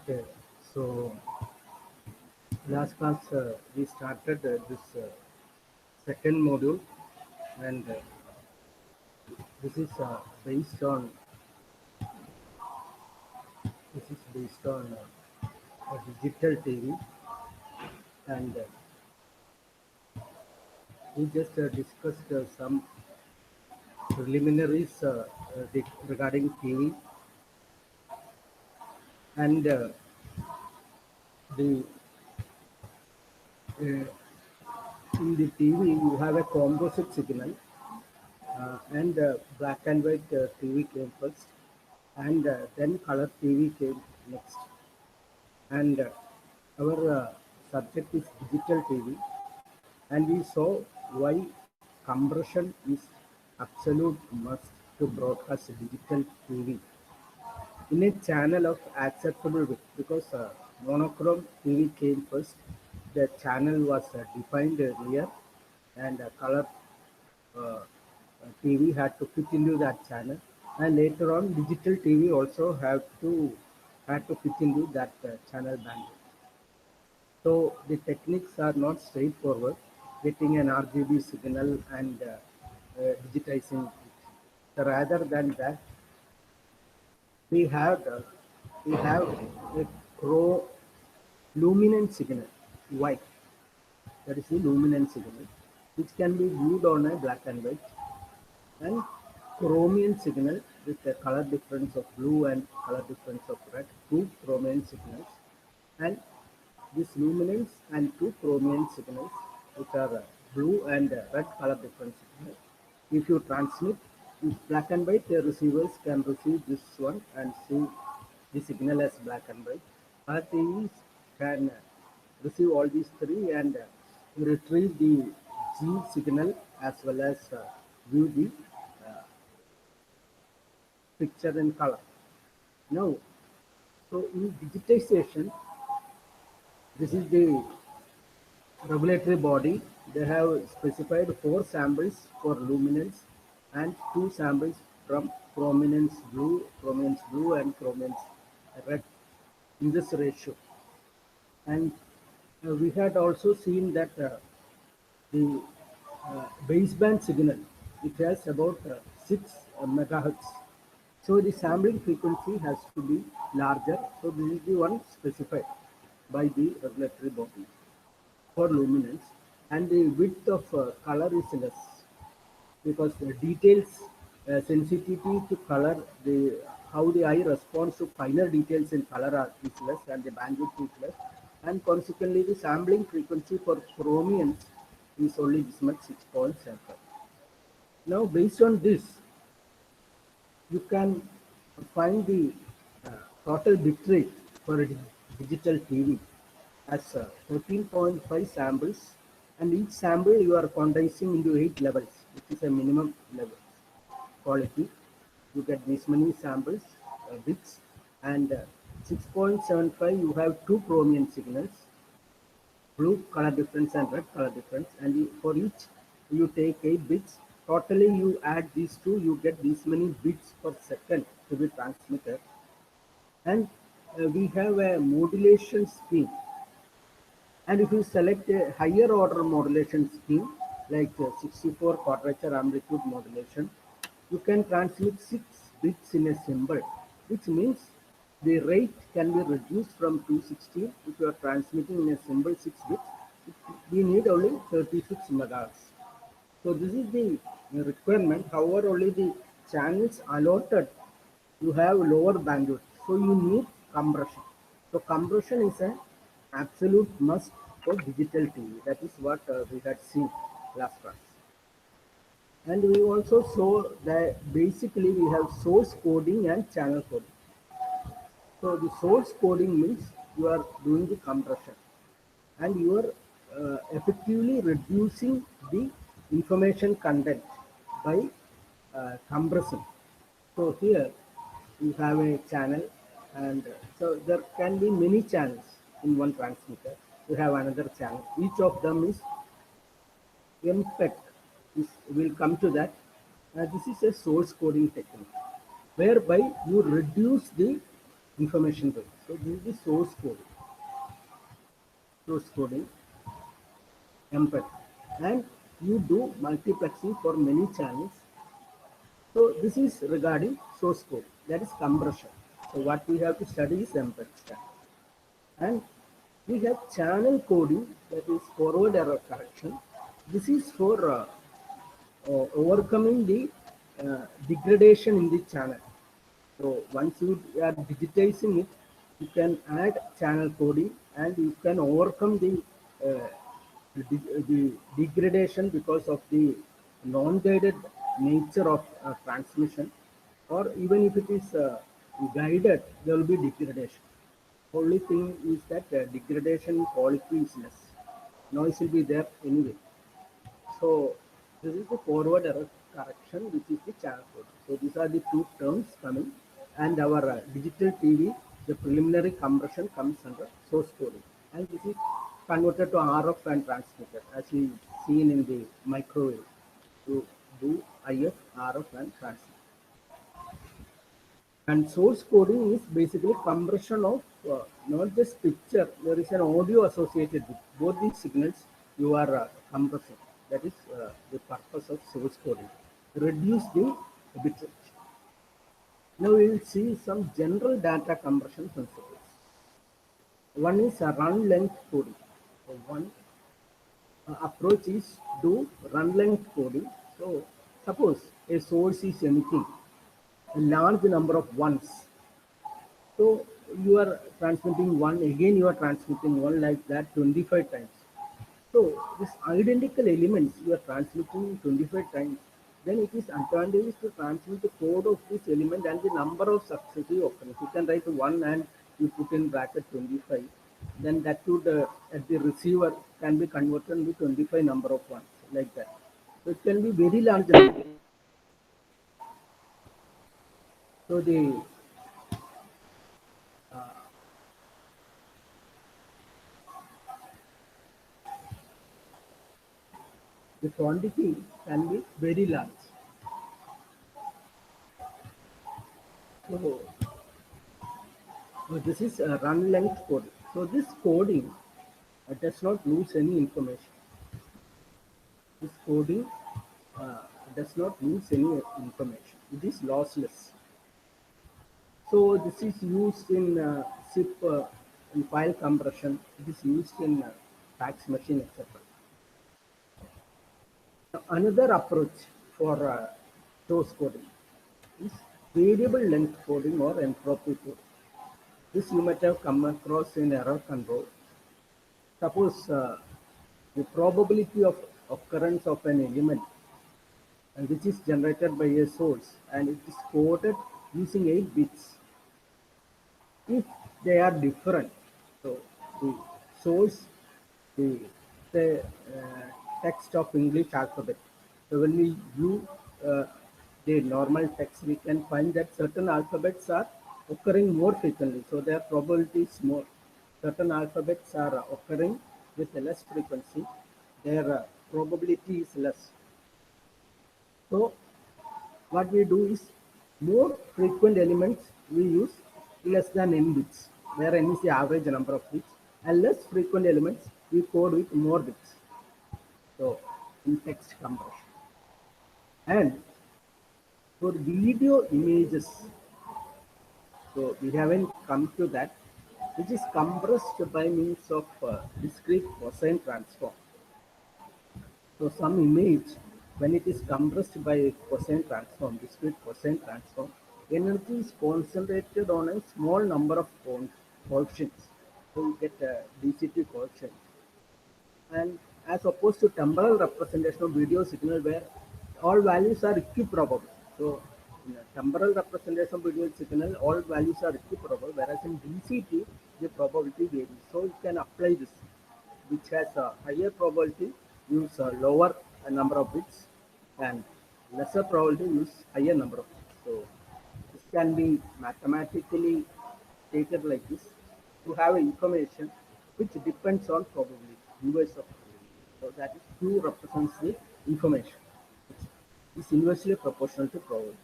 Okay, so last class we started this second module, and this is based on a digital TV, and we just discussed some preliminaries regarding TV, and the in the TV you have a composite signal, and black and white TV came first, and then color TV came next. And our subject is digital TV, and we saw why compression is absolute must to broadcast digital TV in a channel of acceptable width, because monochrome TV came first. The channel was defined earlier, and color TV had to fit into that channel, and later on digital TV also had to fit into that channel bandwidth. So the techniques are not straightforward. Getting an RGB signal and digitizing it. So rather than that, we have uh, we have a pro luminance signal, white. That is the luminance signal, which can be viewed on a black and white, and chromium signal with a color difference of blue and color difference of red. Two chromium signals, and this luminance and two chromium signals, which are blue and red color difference signals. If you transmit with black and white, the receivers can receive this one and see the signal as black and white. Our TVs can receive all these three and retrieve the G signal as well as view the picture in color. Now, so in digitization, this is the regulatory body. They have specified 4 samples for luminance and 2 samples from prominence blue and prominence red in this ratio. And we had also seen that the baseband signal, it has about 6 megahertz. So the sampling frequency has to be larger. So this is the one specified by the regulatory body for luminance, and the width of color is less, because the details sensitivity to color, the how the eye responds to finer details in color is less, and the bandwidth is less, and consequently the sampling frequency for chromium is only this much, 6.75. Now based on this, you can find the total bit rate for a digital TV as 13.5 samples, and each sample you are condensing into 8 levels, which is a minimum level quality. You get this many samples, bits, and 6.75 you have two chromium signals, blue color difference and red color difference, and for each you take 8 bits. Totally you add these two, you get these many bits per second to be transmitted. And we have a modulation scheme, and if you select a higher order modulation scheme like 64 quadrature amplitude modulation, you can transmit 6 bits in a symbol, which means the rate can be reduced from 216. If you are transmitting in a symbol 6 bits, we need only 36 megahertz. So this is the requirement. However, only the channels allotted, you have lower bandwidth, so you need compression. So compression is an absolute must for digital TV. That is what we had seen last class. And we also saw that basically we have source coding and channel coding. So the source coding means you are doing the compression, and you are effectively reducing the information content by compressing. So here you have a channel, and so there can be many channels in one transmitter. You have another channel. Each of them is MPEG. We'll come to that. This is a source coding technique, whereby you reduce the information bits. So this is the source coding, MPEG, and you do multiplexing for many channels. So this is regarding source code, that is compression. So what we have to study is MPEG stack. And we have channel coding, that is forward error correction. This is for overcoming the degradation in the channel. So once you are digitizing it, you can add channel coding and you can overcome the degradation because of the non-guided nature of transmission, or even if it is guided, there will be degradation. Only thing is that degradation quality is less. Noise will be there anyway. So this is the forward error correction, which is the channel code. So these are the two terms coming, and our digital TV, the preliminary compression comes under source coding, and this is converted to RF and transmitted, as we seen in the microwave, to do IF, RF, and transmit. And source coding is basically compression of not just picture, there is an audio associated with both these signals you are compressing. That is the purpose of source coding. Reduce the bit rate. Now we will see some general data compression principles. One is run length coding. So one approach is do run length coding. So suppose a source is emitting a large number of ones. So you are transmitting one, again you are transmitting one, like that 25 times. So this identical elements you are transmitting 25 times, then it is advantageous to transmit the code of this element and the number of successive occurrences. You can write one and you put in bracket 25. Then that would at the receiver can be converted to 25 number of ones, like that. So it can be very large number. So the quantity can be very large. So this is a run length coding. So this coding does not lose any information. This coding uh, does not lose any information. It is lossless. So this is used in zip in file compression. It is used in fax machine, etc. Another approach for source coding is variable length coding or entropy coding. This you might have come across in error control. Suppose the probability of occurrence of an element, and which is generated by a source, and it is coded using 8 bits. If they are different, so the source, the, the text of English alphabet. So when we view the normal text, we can find that certain alphabets are occurring more frequently, so their probability is more. Certain alphabets are occurring with a less frequency, their probability is less. So what we do is more frequent elements we use less than n bits, where n is the average number of bits, and less frequent elements we code with more bits. So in text compression. And for video images, so we haven't come to that, which is compressed by means of discrete cosine transform. So some image, when it is compressed by cosine transform, discrete cosine transform, energy is concentrated on a small number of coefficients. So you get a DCT coefficient. And as opposed to temporal representation of video signal where all values are equiprobable. So in a temporal representation of video signal, all values are equiprobable, whereas in DCT, the probability varies. So you can apply this, which has a higher probability, use a lower number of bits, and lesser probability, use higher number of bits. So this can be mathematically stated like this to have information which depends on probability, inverse of probability. So that is Q represents the information, which is inversely proportional to probability.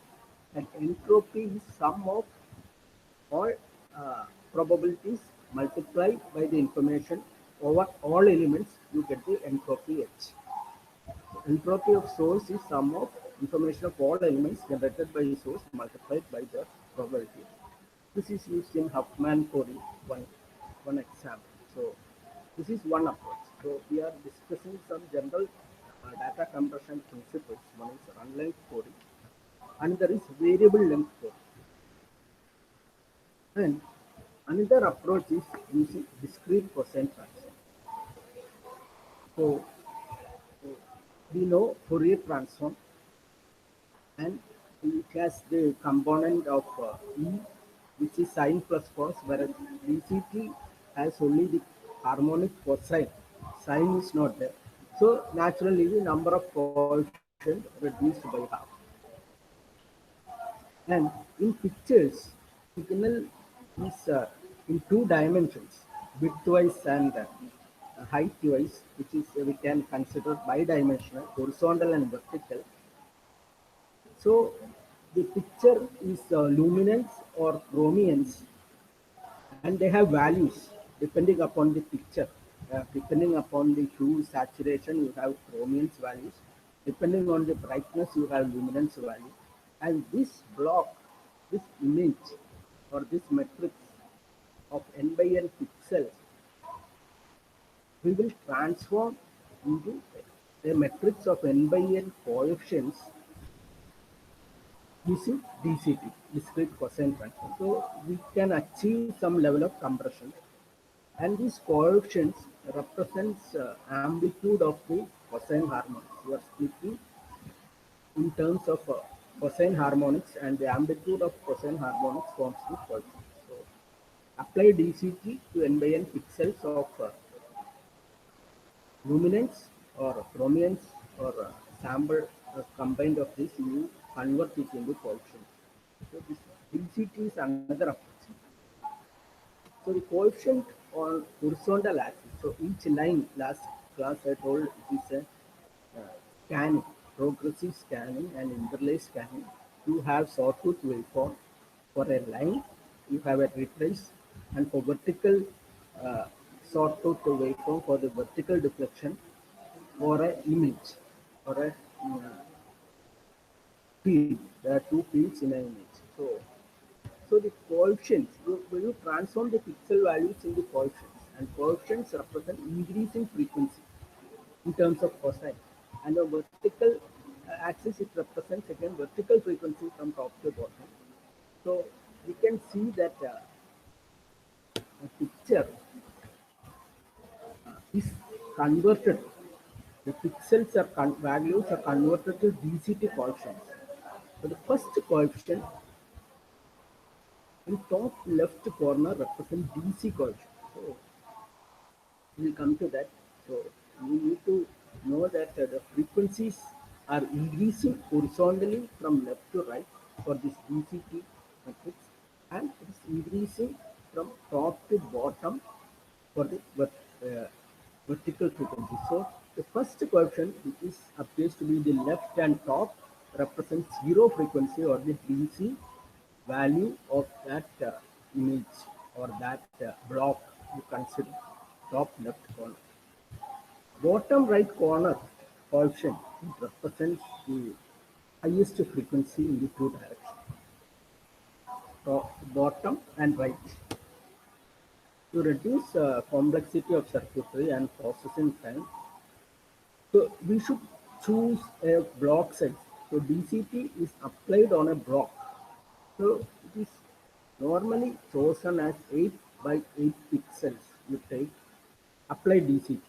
And entropy is sum of all probabilities multiplied by the information over all elements, you get the entropy H. Entropy of source is sum of information of all elements generated by the source multiplied by the probability. This is used in Huffman coding, one example. So this is one approach. So we are discussing some general data compression principles. One is run length coding, and there is variable length coding. And another approach is using discrete cosine transform. So we know Fourier transform, and it has the component of E, which is sine plus cos, whereas DCT has only the harmonic cosine. Sine is not there. So naturally, the number of coefficient reduced by half. And in pictures, signal is in two dimensions, width-wise and height-wise, which is we can consider bidimensional, horizontal and vertical. So the picture is luminance or chromiance, and they have values depending upon the picture. Depending upon the hue saturation, you have chromiance values. Depending on the brightness, you have luminance value. And this block, this image or this matrix of n by n pixels, we will transform into a matrix of n by n coefficients using DCT, discrete cosine transform. So we can achieve some level of compression, and these coefficients represents amplitude of the cosine harmonics. You are speaking in terms of cosine harmonics, and the amplitude of cosine harmonics forms the coefficient. So apply DCT to n by n pixels of luminance or chromiance or sample combined of this, you convert it into coefficient. So this DCT is another approach. So the coefficient on horizontal axis. So each line, last class I told it is a scanning, progressive scanning and interlay scanning. You have sawtooth waveform for a line. You have a retrace, and for vertical uh, sawtooth waveform for the vertical deflection, or a image or a field. There are two fields in an image. So the coefficients, when you transform the pixel values into coefficients, and coefficients represent increasing frequency in terms of cosine. And the vertical axis, it represents again vertical frequency from top to bottom. So we can see that a picture is converted. The pixels are values are converted to DCT coefficients. So the first coefficient in top left corner represents DC coefficient. So we'll come to that. So we need to know that the frequencies are increasing horizontally from left to right for this DCT matrix, and it is increasing from top to bottom for the vertical frequency. So the first coefficient, which is appears to be the left and top, represents zero frequency or the DC value of that image or that block you consider top left corner. Bottom right corner coefficient, it represents the highest frequency in the two directions, top, bottom and right. To reduce complexity of circuitry and processing time, so we should choose a block size. So DCT is applied on a block. So it is normally chosen as 8 by 8 pixels. You take, apply DCT.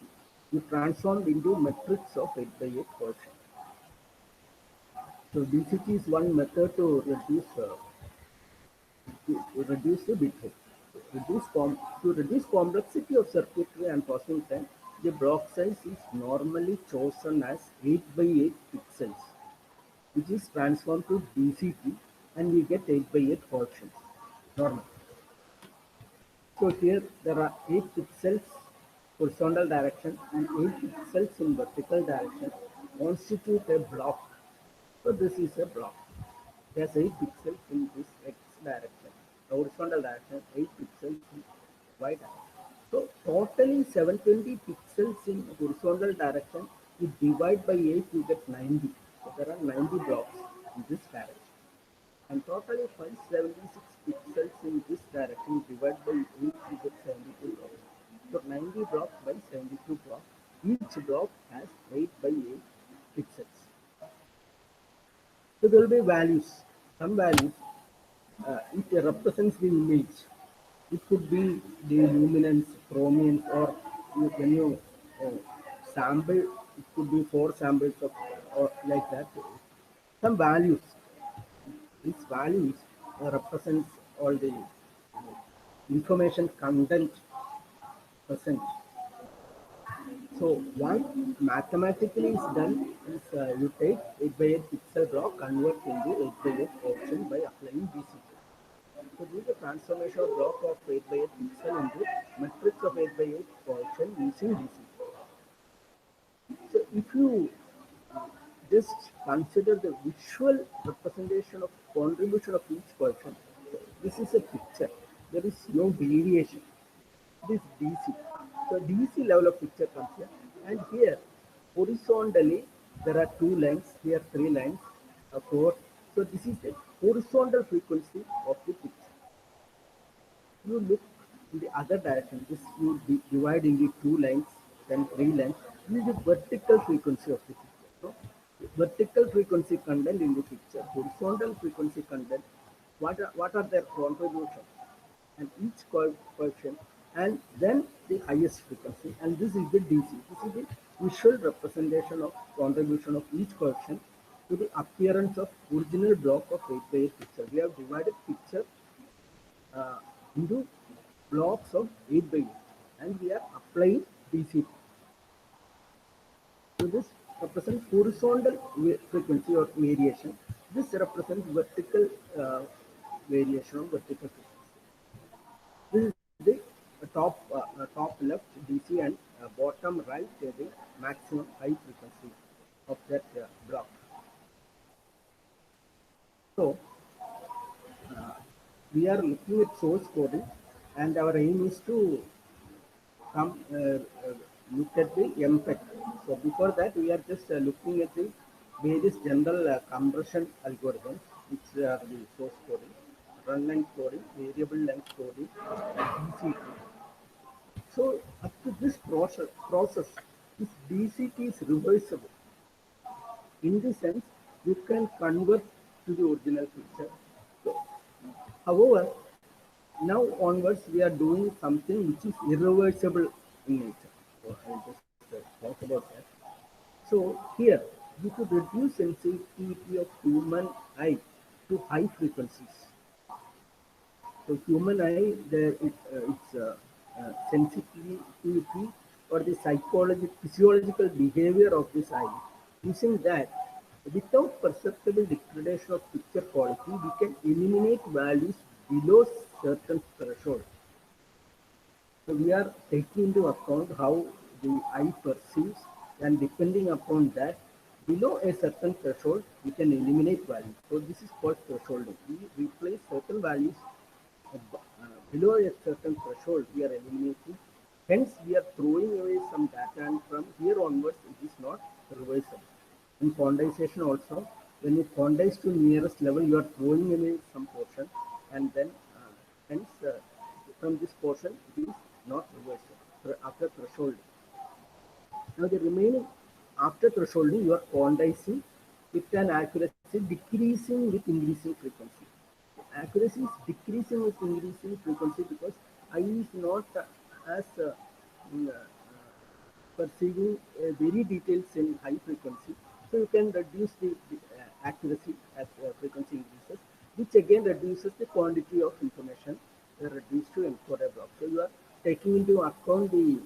You transform into matrix of 8 by 8 coefficient. So DCT is one method to reduce the bit rate. To reduce complexity of circuitry and processing time, the block size is normally chosen as 8 by 8 pixels, which is transformed to DCT, and we get 8 by 8 coefficients. Normal. So here there are 8 pixels horizontal direction and 8 pixels in vertical direction constitute a block. So this is a block. There's 8 pixels in this x direction. horizontal direction, 8 pixels in y direction. So totally 720 pixels in horizontal direction. You divide by 8, you get 90. So there are 90 blocks in this direction. And totally 576 pixels in this direction. Divide by 8, you get 72 blocks. So 90 blocks by 72 blocks. Each block has 8 by 8 pixels. So there will be values. Some values, it represents the image. It could be the luminance, chromiance, or when you uh, sample, it could be 4 samples of, or like that. Some values. These values represents all the information content present. So what mathematically is done is you take 8 by 8 pixel block, convert into 8 by 8 option by applying DCT. So this is the transformation of block of 8 by 8 pixel into matrix of 8 by 8 option using DCT. So if you just consider the visual representation of contribution of each person, this is a picture. There is no deviation. This DC. So DC level of picture comes here, and here horizontally there are 2 lines, here 3 lines, 4. So this is the horizontal frequency of the picture. You look in the other direction. This you divide into 2 lines, then 3 lines. This is the vertical frequency of the picture. So vertical frequency content in the picture, horizontal frequency content. What are their contributions? And each coefficient, and then the highest frequency, and this is the DC. This is the visual representation of contribution of each coefficient to the appearance of original block of 8 by 8 pixel. We have divided picture uh, into blocks of 8 by 8, and we are applying DC. So this represents horizontal frequency or variation. This represents vertical variation of vertical frequency. This is the top left DC, and bottom right the maximum high frequency of that block. So we are looking at source coding, and our aim is to come look at the MPEG. So before that, we are just looking at the various general compression algorithms, which are the source coding, run length coding, variable length coding, DCT. So up to this process, this DCT is reversible. In the sense, you can convert to the original picture. So, however, now onwards we are doing something which is irreversible in nature. So I'll just talk about that. So here, you could reduce sensitivity of human eye to high frequencies. So human eye, its sensitivity or the physiological behavior of this eye. Using that, without perceptible degradation of picture quality, we can eliminate values below certain threshold. So we are taking into account how the eye perceives, and depending upon that, below a certain threshold, we can eliminate values. So this is called thresholding. We replace certain values below a certain threshold, we are eliminating. Hence, we are throwing away some data, and from here onwards, it is not reversible. In quantization also, when you quantize to nearest level, you are throwing away some portion, and then hence from this portion, it is not reversible after threshold. Now the remaining after thresholding, you are quantizing with an accuracy decreasing with increasing frequency. Accuracy is decreasing with increasing frequency because eye is not as mm, uh, perceiving very details in high frequency. So you can reduce the accuracy as frequency increases, which again reduces the quantity of information reduced to encoder block. So you are taking into account the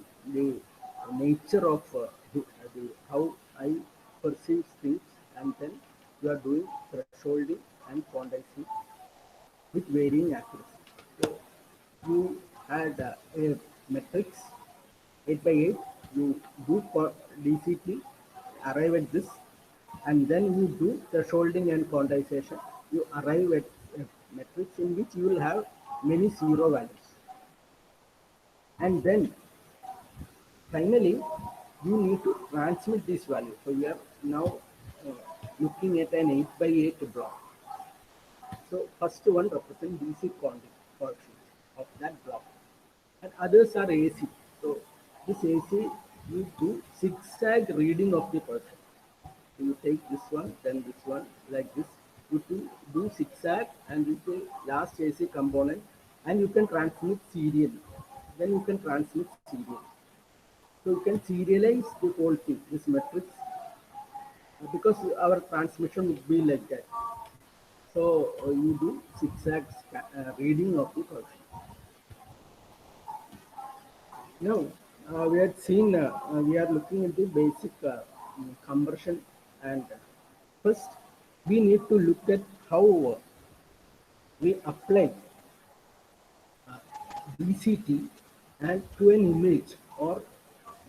nature of the how I perceive things, and then you are doing thresholding and quantizing with varying accuracy. So you had a matrix 8 by 8, you do for DCT, arrive at this, and then you do thresholding and quantization. You arrive at a matrix in which you will have many zero values. And then finally, you need to transmit this value. So we are now uh, looking at an 8 by 8 block. So first one represents DC coefficient of that block, and others are AC. So this AC, you do zigzag reading of the person. So you take this one, then this one, like this. You do zigzag and you take last AC component, and you can transmit serially. Then you can transmit serially. So you can serialize the whole thing, this matrix, because our transmission would be like that. So you do zigzag reading of the function. Now we had seen, we are looking at the basic conversion, and first we need to look at how we apply DCT and to an image, or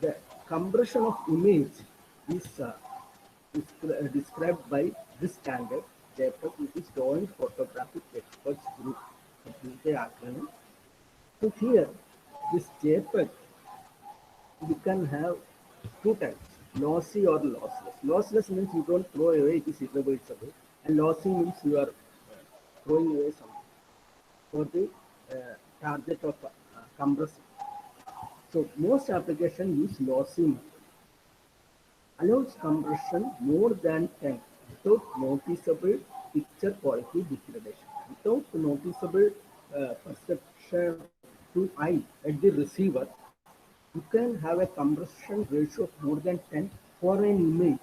the compression of image is, described by this standard JPEG, which is Joint Photographic Experts Group. This is the acronym. So here, this JPEG, you can have two types, lossy or lossless. Lossless means you don't throw away, it is irreversible, and lossy means you are throwing away something for the target of compressing. So most applications use lossy method. Allows compression more than 10 without noticeable picture quality degradation. Without noticeable perception to eye at the receiver, you can have a compression ratio of more than 10 for an image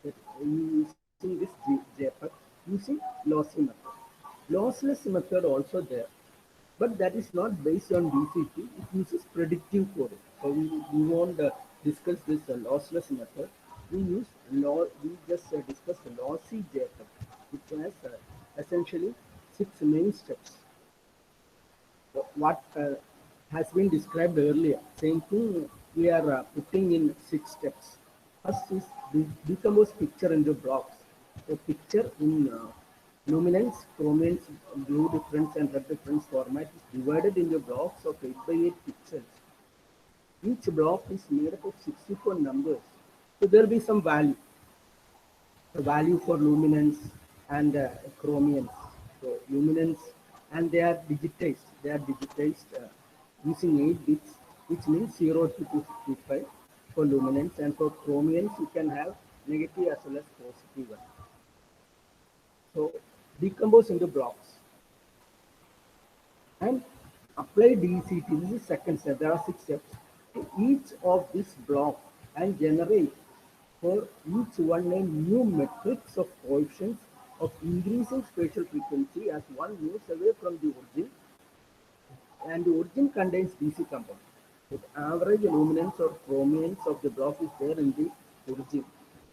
that using this JPEG using lossy method. Lossless method also there, but that is not based on DCT. It uses predictive coding. So we won't discuss this lossless method. We just discuss lossy JPEG, which has essentially 6 main steps. What has been described earlier. Same thing we are putting in 6 steps. First is decompose picture into blocks. So picture in luminance, chrominance, blue difference and red difference format is divided into blocks of 8 by 8 pixels. Each block is made up of 64 numbers. So there will be some value. The value for luminance and chromiance. So luminance, and they are digitized. They are digitized using 8 bits, which means 0 to 255 for luminance, and for chromiance you can have negative as well as positive one. So decompose into blocks and apply DCT. This is second step. There are 6 steps to each of this block and generate for each one a new matrix of coefficients of increasing spatial frequency as one moves away from the origin, and the origin contains DC component. The average luminance or chromiance of the block is there in the origin,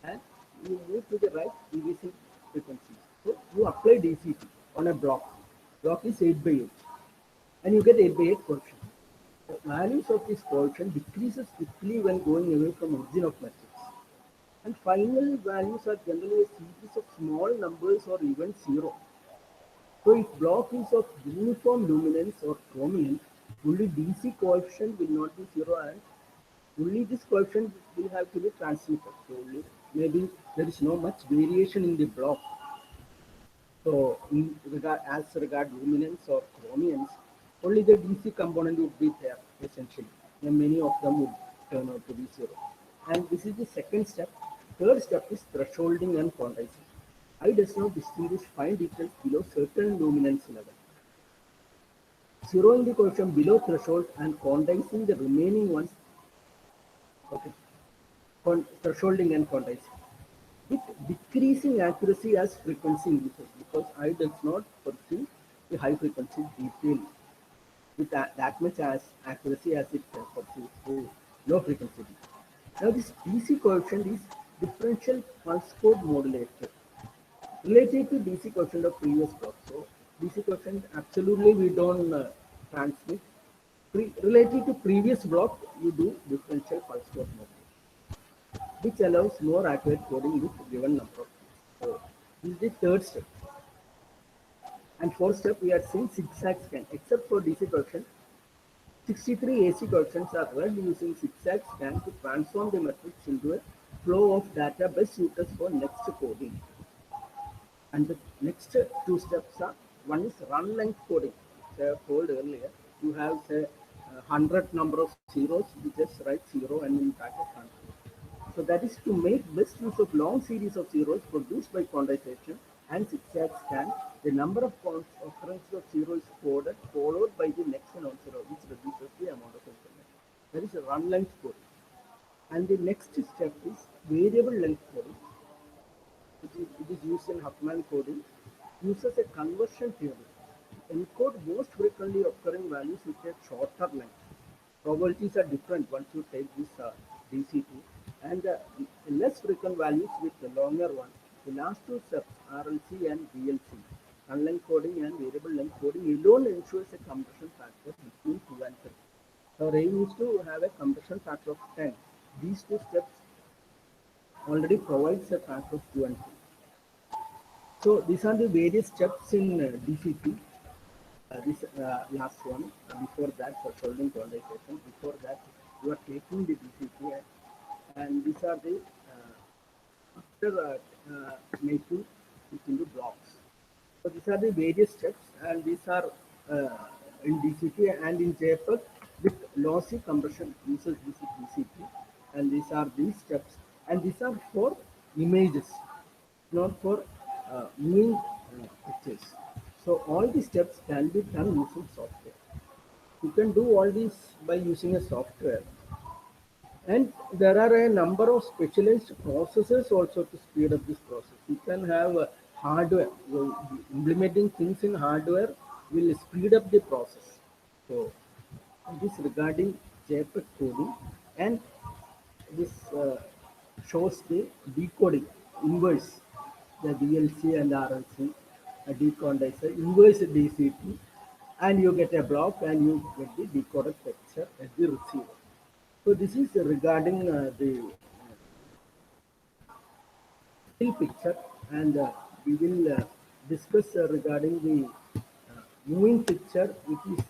and you move to the right increasing frequencies. So you apply DCT on a block. Block is 8 by 8, and you get 8 by 8 coefficient. The values of this coefficient decreases quickly when going away from origin of matrix. And final values are generally a series of small numbers or even 0. So if block is of uniform luminance or chromium, only DC coefficient will not be 0, and only this coefficient will have to be transmitted. So only, maybe there is no much variation in the block. So as regard luminance or chromiums, only the DC component would be there essentially, and many of them would turn out to be 0. And this is the second step. Third step is thresholding and quantizing. I does not distinguish fine details below certain luminance level. Zeroing the coefficient below threshold and quantizing the remaining ones. Okay, thresholding and quantizing. With decreasing accuracy as frequency increases, because I does not perceive the high frequency detail with that much as accuracy as it perceives the low frequency detail. Now this DC coefficient is differential pulse code modulator related to DC coefficient of previous block. So DC coefficient absolutely we don't transmit. Related to previous block, you do differential pulse code modulator, which allows more accurate coding with given number of keys. So this is the third step. And fourth step, we are seeing zigzag scan. Except for DC correction, 63 AC corrections are read using zigzag scan to transform the matrix into a flow of data best suited for next coding. And the next two steps are, one is run length coding. Which I have told earlier, you have say 100 number of zeros, you just write 0 and in bracket 100. So that is to make best use of long series of zeros produced by quantization and zigzag scan. The number of occurrences of zero is coded, followed by the next non-zero, which reduces the amount of information. That is a run length coding. And the next step is variable length coding. It is used in Huffman coding, uses a conversion theory to encode most frequently occurring values with a shorter length. Probabilities are different once you take this DCT, and less frequent values with the longer one. The last two steps, RLC and VLC, unlength coding and variable length coding, alone ensures a compression factor between 2 and 3. Our aim is to have a compression factor of 10. These two steps already provides a factor of 2 and 3. So these are the various steps in DCT. This last one, before that for solving quantization, before that you are taking the DCT, and these are the after making it into blocks. So these are the various steps, and these are in DCT and in JPEG with lossy compression uses this DCT, and these are these steps, and these are for images, not for moving pictures. So all these steps can be done using software. You can do all these by using a software, and there are a number of specialized processes also to speed up this process. You can have hardware. Implementing things in hardware will speed up the process. So this regarding JPEG coding, and this shows the decoding inverse, the VLC and RLC, a decondenser, inverse DCT, and you get a block and you get the decoded picture at the receiver. So this is regarding the still picture, and we will discuss regarding the moving picture, which is